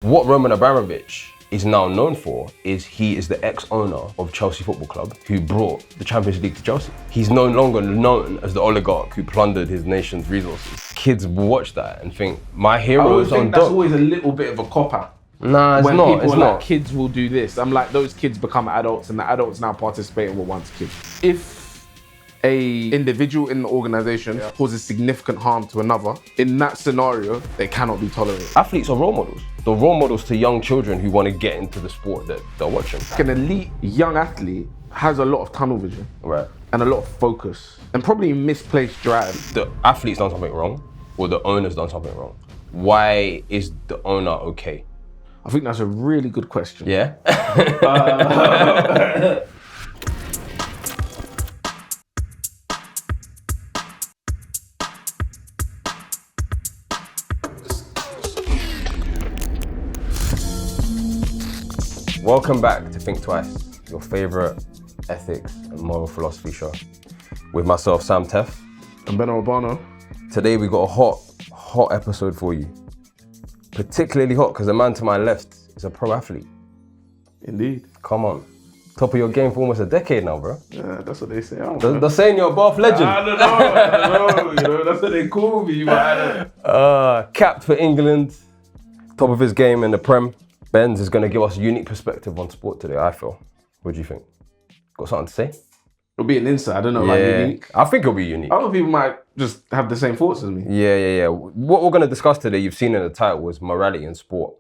What Roman Abramovich is now known for is he is the ex-owner of Chelsea Football Club who brought the Champions League to Chelsea. He's no longer known as the oligarch who plundered his nation's resources. Kids watch that and think, my hero is on that's top. always a little bit of a cop-out. Nah, it's when not, people it's are not. like, kids will do this. I'm like, those kids become adults and the adults now participate in what once kids. If a individual in the organization causes significant harm to another, in that scenario, they cannot be tolerated. Athletes are role models. They're role models to young children who want to get into the sport that they're watching. An elite young athlete has a lot of tunnel vision. Right. And a lot of focus and probably misplaced drive. The athlete's done something wrong or the owner's done something wrong. Why is the owner okay? I think that's a really good question. Yeah? Welcome back to Think Twice, your favorite ethics and moral philosophy show. With myself, Sam Tef. And Ben Urbano. Today we got a hot episode for you. Particularly hot because the man to my left is a pro athlete. Indeed. Come on. Top of your game for almost a decade now, bro. Yeah, that's what they say. They're saying you're a Bath legend. I don't know, you know, that's what they call me, but I don't. Capped for England, top of his game in the Prem. Benz is going to give us a unique perspective on sport today, I feel. What do you think? Got something to say? It'll be an insight, I don't know, like unique. I think it'll be unique. Other people might just have the same thoughts as me. Yeah. What we're going to discuss today, you've seen in the title, is morality in sport.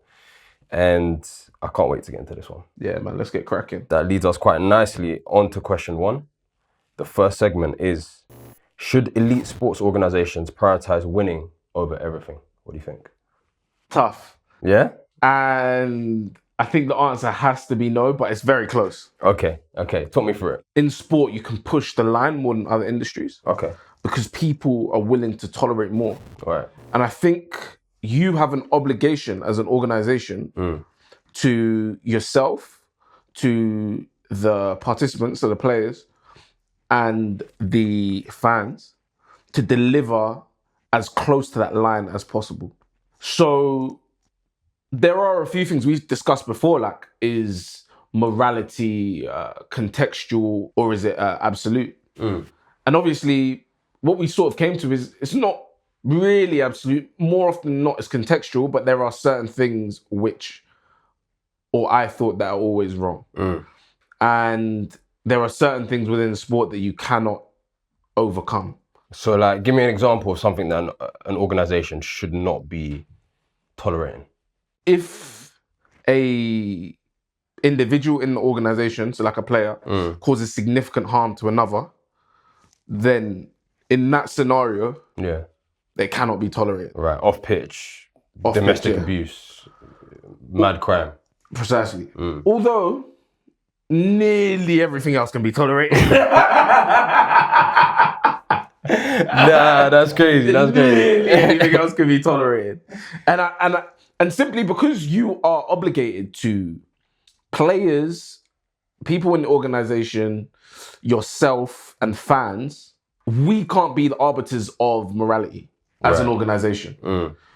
And I can't wait to get into this one. Yeah, man, let's get cracking. That leads us quite nicely on to question one. The first segment is, should elite sports organizations prioritize winning over everything? What do you think? Tough. Yeah? And I think the answer has to be no, but it's very close. Okay. Talk me through it. In sport, you can push the line more than other industries. Okay. Because people are willing to tolerate more. All right. And I think you have an obligation as an organization to yourself, to the participants, to the players, and the fans to deliver as close to that line as possible. So there are a few things we've discussed before, like, is morality contextual or is it absolute? And obviously, what we sort of came to is it's not really absolute. More often than not, it's contextual, but there are certain things which, or I thought, that are always wrong. And there are certain things within sport that you cannot overcome. So, like, give me an example of something that an organization should not be tolerating. If a individual in the organization, so like a player, causes significant harm to another, then in that scenario, they cannot be tolerated. Right, off pitch, domestic abuse, mad crime. Precisely. Although nearly everything else can be tolerated. Nah, that's crazy. Nearly everything else can be tolerated. And simply because you are obligated to players, people in the organization, yourself, and fans, we can't be the arbiters of morality as an organization.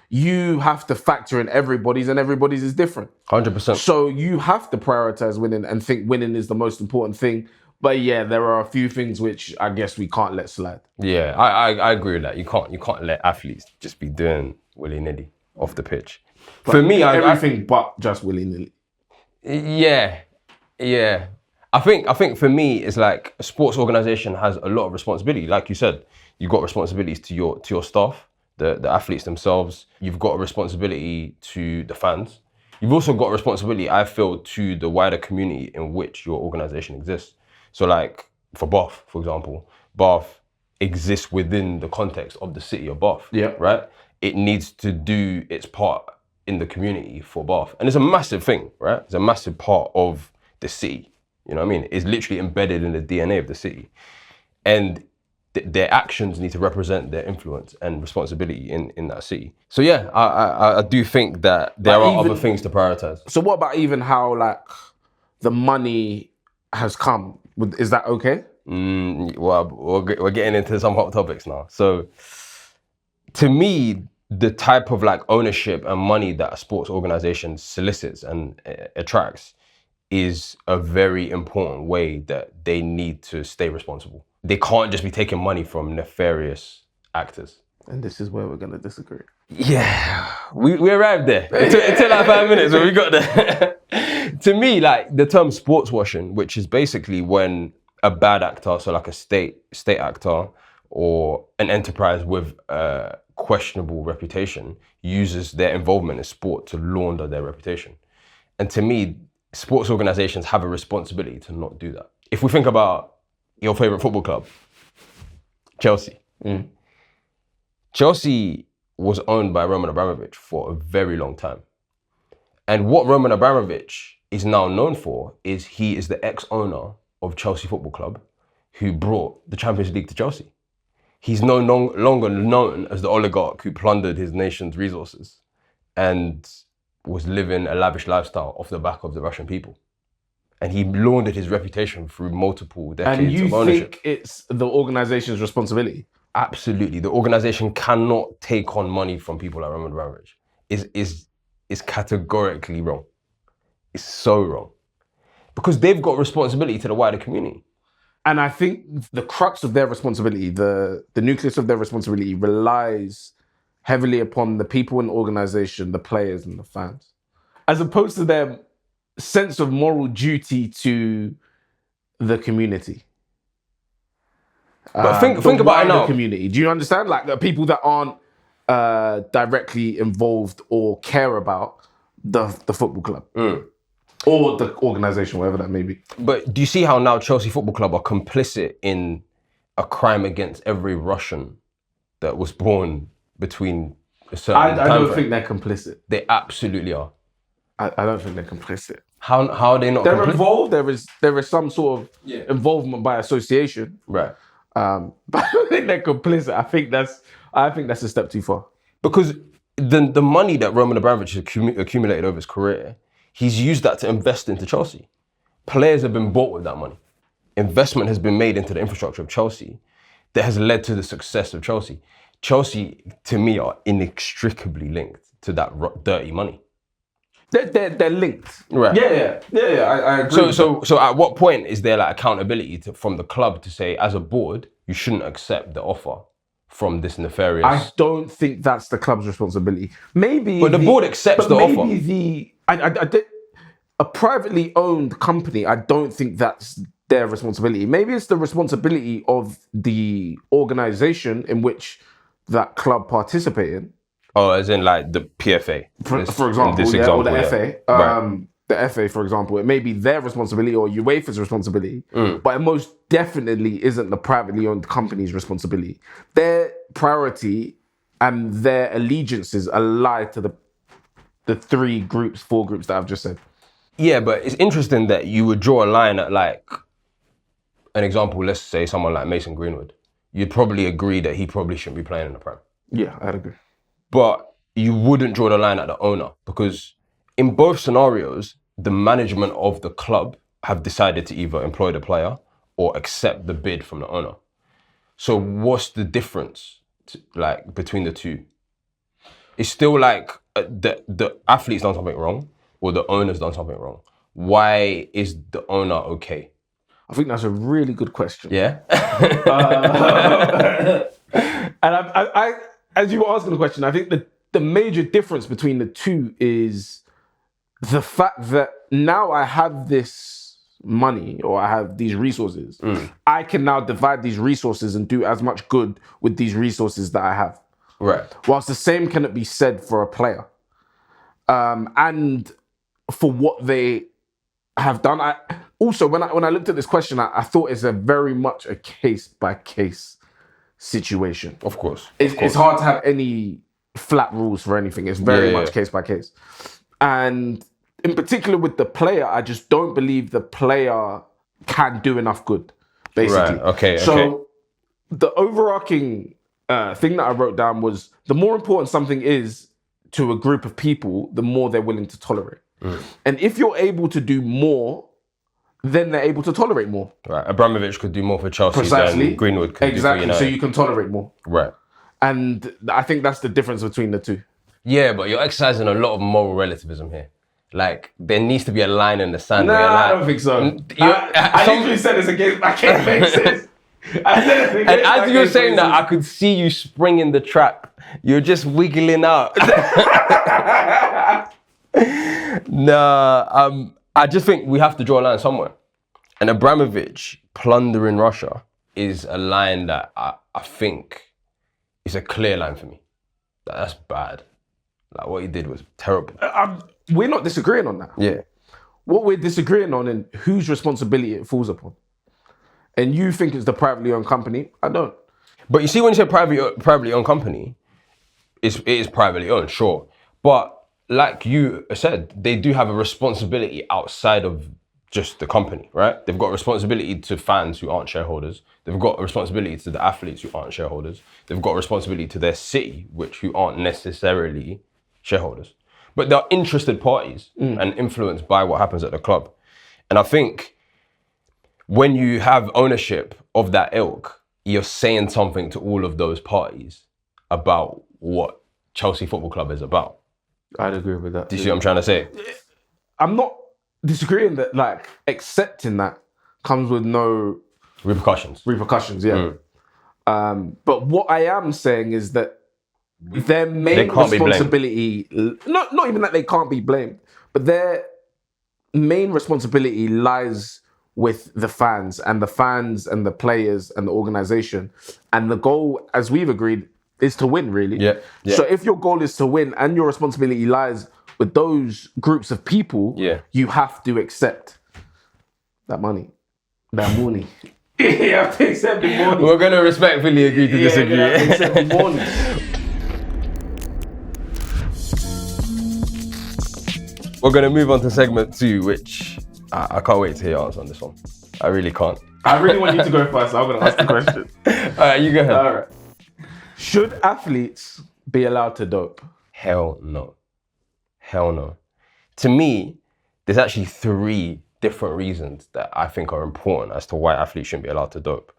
You have to factor in everybody's, and everybody's is different. 100%. So you have to prioritize winning and think winning is the most important thing. But yeah, there are a few things which I guess we can't let slide. Yeah, I agree with that. You can't let athletes just be doing willy-nilly off the pitch. But for me, everything but just willy-nilly. Yeah. I think for me, it's like a sports organization has a lot of responsibility. Like you said, you've got responsibilities to your staff, the athletes themselves. You've got a responsibility to the fans. You've also got a responsibility, I feel, to the wider community in which your organization exists. So like for Bath, for example, Bath exists within the context of the city of Bath. Yeah. Right? It needs to do its part in the community for Bath. And it's a massive thing, right? It's a massive part of the city. You know what I mean? It's literally embedded in the DNA of the city. And their actions need to represent their influence and responsibility in that city. So yeah, I do think that there are other things to prioritize. So what about even how like the money has come? Is that okay? Well, we're getting into some hot topics now. So to me, the type of like ownership and money that a sports organization solicits and attracts is a very important way that they need to stay responsible. They can't just be taking money from nefarious actors. And this is where we're going to disagree. Yeah, we arrived there. It took like 5 minutes, but we got there. To me, like the term sportswashing, which is basically when a bad actor, so like a state actor or an enterprise with a questionable reputation, uses their involvement in sport to launder their reputation. And to me, sports organizations have a responsibility to not do that. If we think about your favorite football club, Chelsea. Chelsea was owned by Roman Abramovich for a very long time. And what Roman Abramovich is now known for is he is the ex-owner of Chelsea Football Club who brought the Champions League to Chelsea. He's no longer known as the oligarch who plundered his nation's resources and was living a lavish lifestyle off the back of the Russian people. And he laundered his reputation through multiple decades of ownership. And you think it's the organization's responsibility? Absolutely. The organization cannot take on money from people like Roman Abramovich. Is categorically wrong. It's so wrong. Because they've got responsibility to the wider community. And I think the crux of their responsibility, the nucleus of their responsibility relies heavily upon the people in the organization, the players and the fans, as opposed to their sense of moral duty to the community. But think about it now. Community. Do you understand? Like the people that aren't directly involved or care about the football club or the organization, whatever that may be. But do you see how now Chelsea Football Club are complicit in a crime against every Russian that was born between a certain time I don't frame? think they're complicit. They absolutely are. I don't think they're complicit. How are they not? They're involved. There is some sort of involvement by association. Right. But I don't think they're complicit. I think that's a step too far. Because the money that Roman Abramovich has accumulated over his career, he's used that to invest into Chelsea. Players have been bought with that money. Investment has been made into the infrastructure of Chelsea that has led to the success of Chelsea. Chelsea, to me, are inextricably linked to that dirty money. They're linked. Right. Yeah. I agree. So at what point is there like accountability from the club to say, as a board, you shouldn't accept the offer from this nefarious? I don't think that's the club's responsibility. Maybe, but the board accepts the offer. A privately owned company, I don't think that's their responsibility. Maybe it's the responsibility of the organization in which that club participated. Oh, as in like the PFA, for example, or the FA. Right. The FA, for example, it may be their responsibility or UEFA's responsibility, but it most definitely isn't the privately owned company's responsibility. Their priority and their allegiances are allied to the 4 groups that I've just said. Yeah, but it's interesting that you would draw a line at like an example. Let's say someone like Mason Greenwood. You'd probably agree that he probably shouldn't be playing in the Prem. Yeah, I'd agree. But you wouldn't draw the line at the owner, because in both scenarios, the management of the club have decided to either employ the player or accept the bid from the owner. So what's the difference between the two? It's still like the athlete's done something wrong or the owner's done something wrong. Why is the owner okay? I think that's a really good question. Yeah? And I as you were asking the question, I think the major difference between the two is the fact that now I have this money or I have these resources. I can now divide these resources and do as much good with these resources that I have. Right. Whilst the same cannot be said for a player. And for what they have done. Also, when I looked at this question, I thought it's very much a case-by-case situation. Of course. It's hard to have any flat rules for anything. It's very much case by case. And in particular with the player, I just don't believe the player can do enough good, basically. Right, okay. So the overarching thing that I wrote down was the more important something is to a group of people, the more they're willing to tolerate. And if you're able to do more, then they're able to tolerate more. Right. Abramovich could do more for Chelsea than Greenwood could do for United. So you can tolerate more. Right. And I think that's the difference between the two. Yeah, but you're exercising a lot of moral relativism here. Like, there needs to be a line in the sand. Nah, where you're like, I don't think so. You, I literally said it's against my case basis. I said it's against and as my you were case saying that, basis. I could see you springing the trap. You're just wiggling out. I just think we have to draw a line somewhere. And Abramovich plundering Russia is a line that I think is a clear line for me. That's bad. Like, what he did was terrible. We're not disagreeing on that. Yeah. What we're disagreeing on is whose responsibility it falls upon. And you think it's the privately owned company. I don't. But you see, when you say privately owned company, it is privately owned, sure. But like you said, they do have a responsibility outside of just the company, right? They've got a responsibility to fans who aren't shareholders. They've got a responsibility to the athletes who aren't shareholders. They've got a responsibility to their city, who aren't necessarily shareholders. But they're interested parties and influenced by what happens at the club. And I think when you have ownership of that ilk, you're saying something to all of those parties about what Chelsea Football Club is about. I'd agree with that. Do you see what I'm trying to say? I'm not disagreeing that, like, accepting that comes with no Repercussions. yeah. But what I am saying is that their main can't be blamed. responsibility, not even that they can't be blamed, but their main responsibility lies with the fans and the players and the organization. And the goal, as we've agreed, is to win, really. Yeah. So if your goal is to win and your responsibility lies with those groups of people, you have to accept that money. That money. You have to accept the money. We're going to respectfully agree to disagree. You have to accept the money. We're going to move on to segment 2, which I can't wait to hear your answer on this one. I really can't. I really want you to go first. I'm going to ask the question. All right, you go ahead. All right. Should athletes be allowed to dope? Hell no. Hell no. To me, there's actually 3 different reasons that I think are important as to why athletes shouldn't be allowed to dope.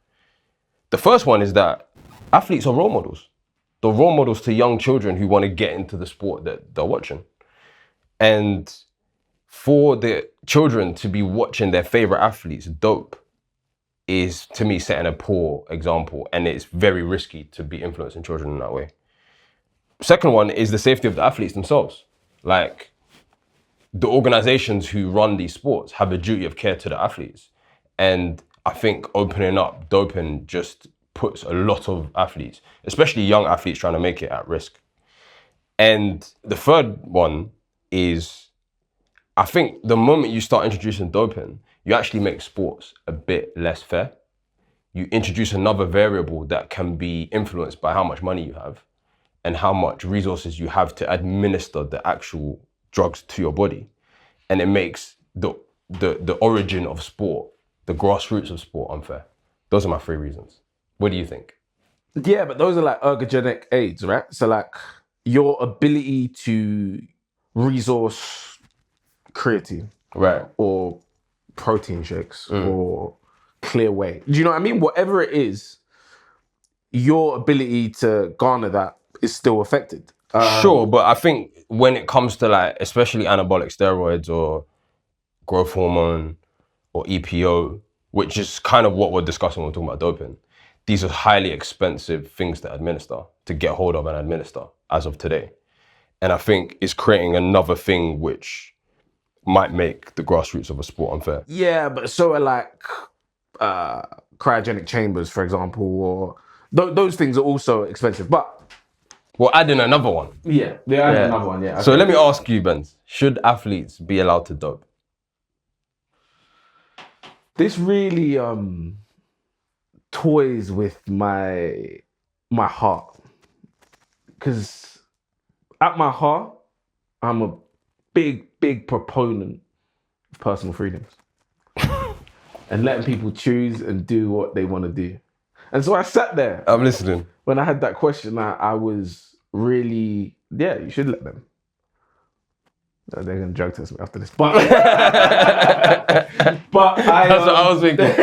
The first one is that athletes are role models. They're role models to young children who want to get into the sport that they're watching. And for the children to be watching their favorite athletes dope is, to me, setting a poor example, and it's very risky to be influencing children in that way. Second one is the safety of the athletes themselves. Like, the organizations who run these sports have a duty of care to the athletes. And I think opening up doping just puts a lot of athletes, especially young athletes trying to make it, at risk. And the third one is, I think the moment you start introducing doping, you actually make sports a bit less fair. You introduce another variable that can be influenced by how much money you have and how much resources you have to administer the actual drugs to your body. And it makes the origin of sport, the grassroots of sport, unfair. Those are my 3 reasons. What do you think? Yeah, but those are like ergogenic aids, right? So like your ability to resource creatine, right, or protein shakes, or clear whey. Do you know what I mean? Whatever it is, your ability to garner that is still affected. Sure, but I think when it comes to, like, especially anabolic steroids or growth hormone or EPO, which is kind of what we're discussing when we're talking about doping, these are highly expensive things to administer, to get hold of and administer as of today. And I think it's creating another thing which might make the grassroots of a sport unfair. Yeah, but so are like cryogenic chambers, for example, or those things are also expensive. But we'll add in another one. Yeah, they add in another one, yeah. So let me ask you, Benz, should athletes be allowed to dope? This really toys with my heart. Because at my heart, I'm a big proponent of personal freedoms. And letting people choose and do what they want to do. And so I sat there. I'm listening. When I had that question, I was really, you should let them. They're going to drug test me after this. But That's what I was thinking.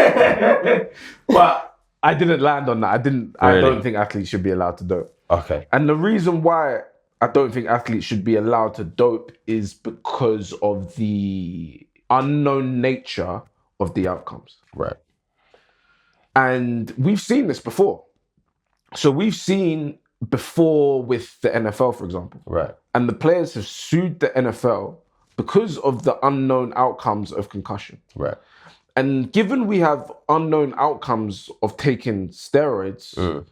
But I didn't land on that. I Really? don't think athletes should be allowed to dope. Okay. And the reason why I don't think athletes should be allowed to dope is because of the unknown nature of the outcomes. Right. And we've seen this before. So we've seen before with the NFL, for example. Right. And the players have sued the NFL because of the unknown outcomes of concussion. Right. And given we have unknown outcomes of taking steroids,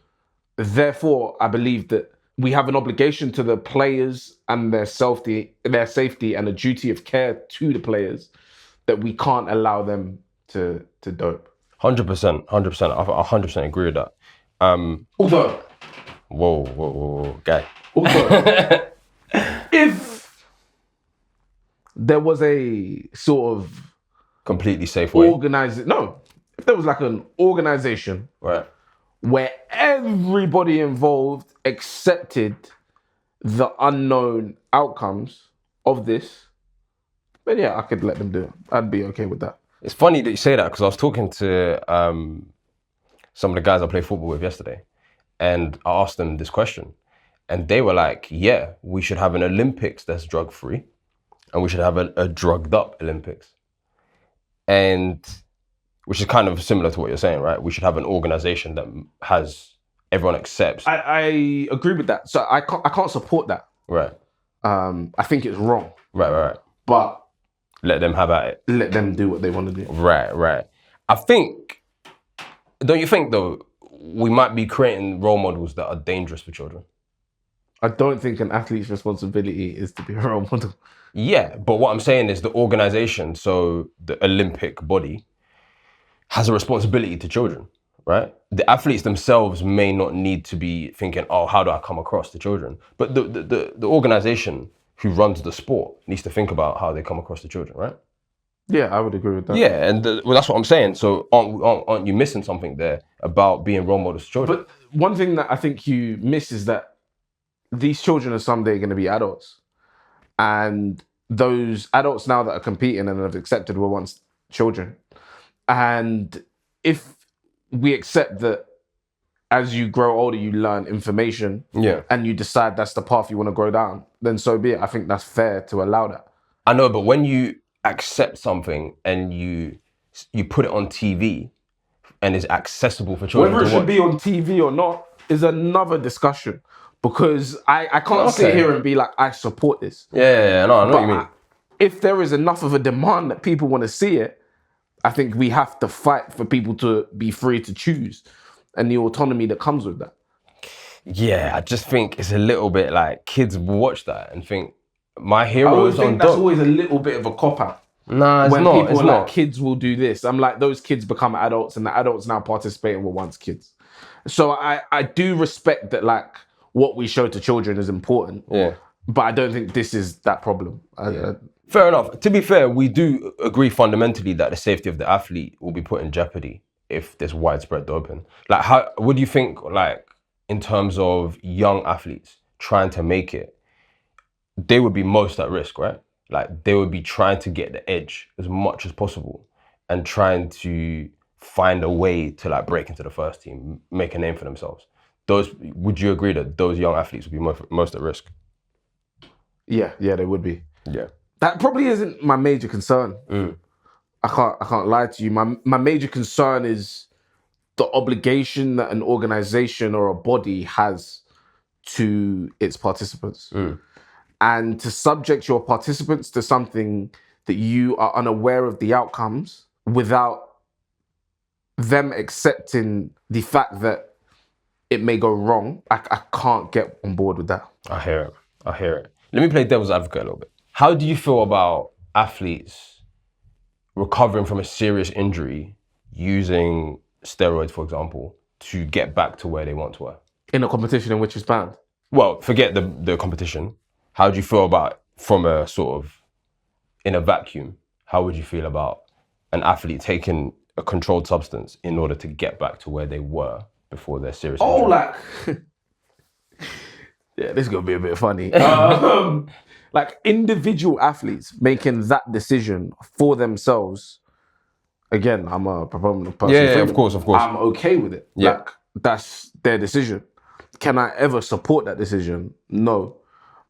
therefore, I believe that we have an obligation to the players and their safety and a duty of care to the players that we can't allow them to dope. 100%. 100%. I 100% agree with that. Although, Whoa, guy. although if there was a sort of Completely safe way. if there was like an organization Right. where everybody involved accepted the unknown outcomes of this, then yeah, I could let them do it. I'd be okay with that. It's funny that you say that because I was talking to some of the guys I play football with yesterday, and I asked them this question, and they were like, "Yeah, we should have an Olympics that's drug free, and we should have a drugged up Olympics." And which is kind of similar to what you're saying, right? We should have an organization that has everyone accepts. I agree with that. So I can't support that. Right. I think it's wrong. Right. But Let them have at it. let them do what they want to do. Right. Don't you think though, we might be creating role models that are dangerous for children? I don't think an athlete's responsibility is to be a role model. Yeah, but what I'm saying is the organization, so the Olympic body, has a responsibility to children, right? The athletes themselves may not need to be thinking, oh, how do I come across to children? But the organization who runs the sport needs to think about how they come across to children, right? Yeah, I would agree with that. Yeah, and well, that's what I'm saying. So aren't you missing something there about being role models to children? But one thing that I think you miss is that these children are someday going to be adults. And those adults now that are competing and have accepted were once children. And if we accept that as you grow older, you learn information and you decide that's the path you want to go down, then so be it. I think that's fair to allow that. I know, but when you accept something and you put it on TV and it's accessible for children Whether it to should watch. be on TV or not is another discussion, because I can't sit here and be like, I support this. Yeah, no, I know what you mean. If there is enough of a demand that people want to see it, I think we have to fight for people to be free to choose and the autonomy that comes with that. Yeah, I just think it's a little bit like kids will watch that and think, my I hero always is on think that's dope. always a little bit of a cop-out. Nah, it's When not. people It's are like, not. kids will do this. I'm like, those kids become adults and the adults now participating with once kids. So I do respect that, like, what we show to children is important. Yeah. But I don't think this is that problem. Fair enough. To be fair, we do agree fundamentally that the safety of the athlete will be put in jeopardy if there's widespread doping. Like, what do you think, like, in terms of young athletes trying to make it, they would be most at risk, right? Like, they would be trying to get the edge as much as possible and trying to find a way to, like, break into the first team, make a name for themselves. Would you agree that those young athletes would be most at risk? Yeah, they would be. Yeah. That probably isn't my major concern. I can't lie to you. My major concern is the obligation that an organization or a body has to its participants. And to subject your participants to something that you are unaware of the outcomes without them accepting the fact that it may go wrong, I can't get on board with that. I hear it. Let me play devil's advocate a little bit. How do you feel about athletes recovering from a serious injury using steroids, for example, to get back to where they once were? In a competition in which it's banned? Well, forget the competition. How do you feel about, from a sort of, in a vacuum, how would you feel about an athlete taking a controlled substance in order to get back to where they were before their serious injury? Oh, like... Yeah, this is going to be a bit funny. Like, individual athletes making that decision for themselves, again, I'm a proponent of personal Yeah, yeah, freedom. of course, of course. I'm okay with it. Yeah. Like, that's their decision. Can I ever support that decision? No.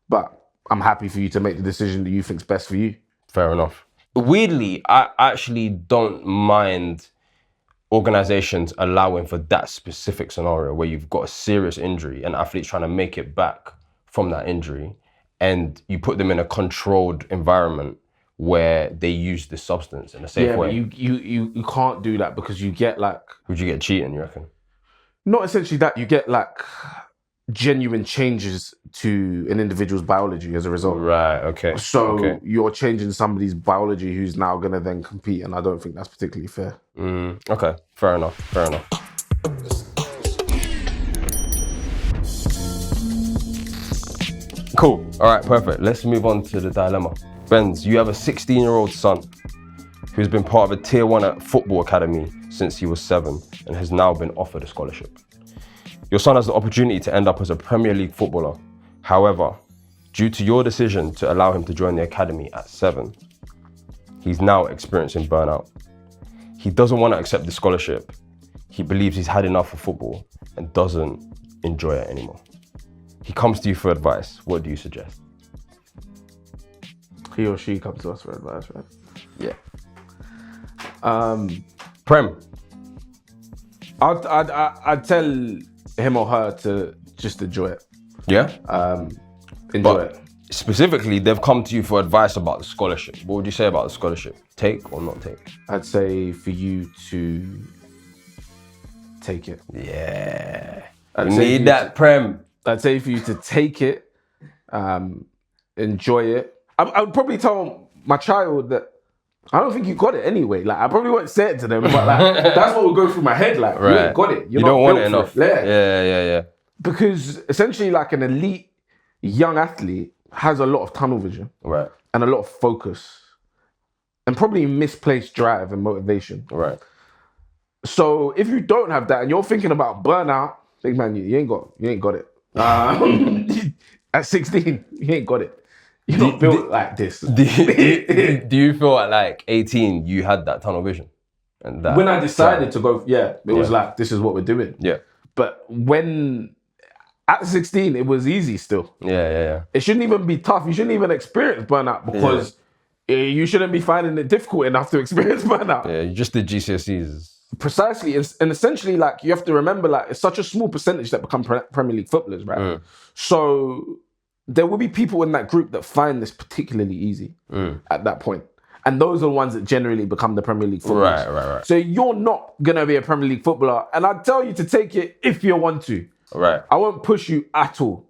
But I'm happy for you to make the decision that you think's best for you. Fair enough. Weirdly, I actually don't mind organizations allowing for that specific scenario where you've got a serious injury and athletes trying to make it back from that injury, and you put them in a controlled environment where they use the substance in a safe way. But you can't do that because you get like, Would you get cheating, you reckon? not essentially that, you get like genuine changes to an individual's biology as a result. Right, okay. So you're changing somebody's biology who's now going to then compete, and I don't think that's particularly fair. Okay, fair enough, fair enough. Cool, all right, perfect. Let's move on to the dilemma. Benz, you have a 16-year-old son who's been part of a tier 1 football academy since he was 7 and has now been offered a scholarship. Your son has the opportunity to end up as a Premier League footballer. However, due to your decision to allow him to join the academy at 7, he's now experiencing burnout. He doesn't want to accept the scholarship. He believes he's had enough of football and doesn't enjoy it anymore. He comes to you for advice. What do you suggest? He or she comes to us for advice, right? Yeah. Prem. I'd tell him or her to just enjoy it. Yeah? Enjoy But it. specifically, they've come to you for advice about the scholarship. What would you say about the scholarship? Take or not take? I'd say for you to take it. Yeah. I'd You say need you that, Prem. I'd say for you to take it, enjoy it. I would probably tell my child that I don't think you got it anyway. Like, I probably won't say it to them, but like, that's what will go through my head. Like, you ain't got it. You don't want it enough. Yeah. Yeah. Because essentially, like, an elite young athlete has a lot of tunnel vision. Right. And a lot of focus. And probably misplaced drive and motivation. Right. So if you don't have that and you're thinking about burnout, big man, you ain't got it. At 16, you ain't got it. You're not built like this. Do you feel at like 18 you had that tunnel vision? And that When I decided to go, it was like, this is what we're doing. Yeah. But when at 16, it was easy still. Yeah. It shouldn't even be tough. You shouldn't even experience burnout because you shouldn't be finding it difficult enough to experience burnout. Yeah, you just did GCSEs. Precisely. And essentially, like, you have to remember, like, it's such a small percentage that become Premier League footballers, right? So there will be people in that group that find this particularly easy at that point. And those are the ones that generally become the Premier League footballers. Right. So you're not going to be a Premier League footballer. And I'd tell you to take it if you want to. Right. I won't push you at all.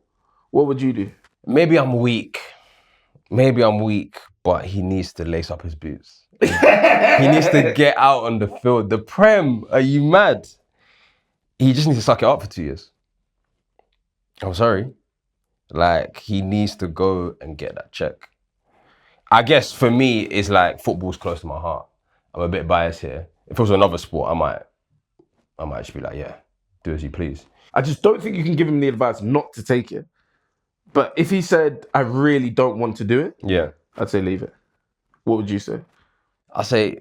What would you do? Maybe I'm weak, but he needs to lace up his boots. He needs to get out on the field. The Prem, are you mad? He just needs to suck it up for 2 years. I'm sorry. Like, he needs to go and get that check. I guess for me, it's like football's close to my heart. I'm a bit biased here. If it was another sport, I might just be like, yeah, do as you please. I just don't think you can give him the advice not to take it. But if he said, I really don't want to do it, Yeah. I'd say leave it. What would you say? I say,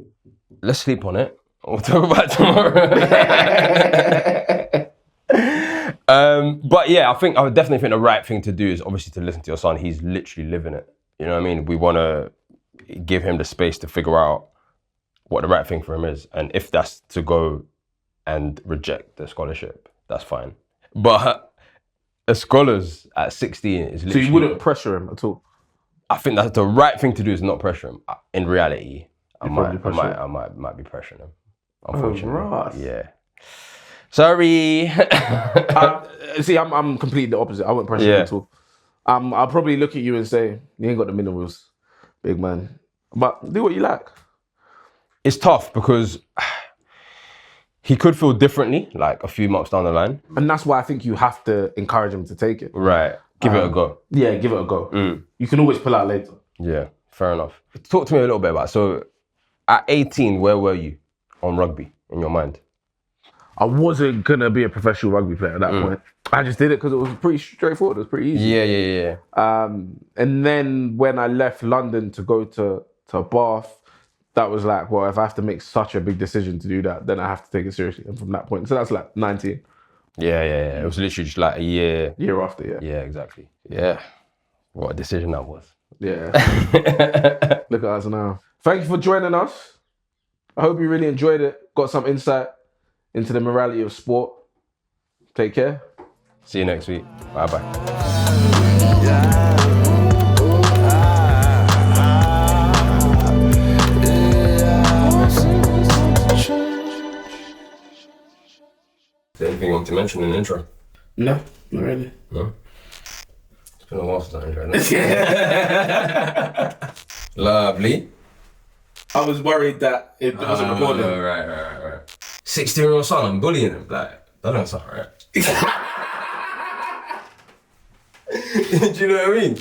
let's sleep on it. We'll talk about it tomorrow. But yeah, I would definitely think the right thing to do is obviously to listen to your son. He's literally living it. You know what I mean? We want to give him the space to figure out what the right thing for him is. And if that's to go and reject the scholarship, that's fine. But a scholar's at 16 is literally... So you wouldn't pressure him at all? I think that's the right thing to do is not pressure him. In reality, I might be pressuring him. Unfortunately. Oh, yeah. Sorry. See, I'm completely the opposite. I wouldn't pressure him at all. I'll probably look at you and say, you ain't got the minerals, big man. But do what you like. It's tough because he could feel differently, like a few months down the line. And that's why I think you have to encourage him to take it. Right. Give it a go. Yeah, give it a go. You can always pull out later. Yeah, fair enough. Talk to me a little bit about it. So at 18, where were you on rugby in your mind? I wasn't going to be a professional rugby player at that point. I just did it because it was pretty straightforward. It was pretty easy. Yeah. And then when I left London to go to Bath, that was like, well, if I have to make such a big decision to do that, then I have to take it seriously. And from that point, so that's like 19. Yeah. It was literally just like a year. Year after, yeah. Yeah, exactly. Yeah. What a decision that was. Yeah. Look at us now. Thank you for joining us. I hope you really enjoyed it. Got some insight into the morality of sport. Take care. See you next week. Bye-bye. Is there anything you want to mention in the intro? No, not really. No? It's been a while since I intro. Lovely. I was worried that it wasn't recording. No, right. 16-year-old son, I'm bullying him. Like, that don't sound right. Do you know what I mean?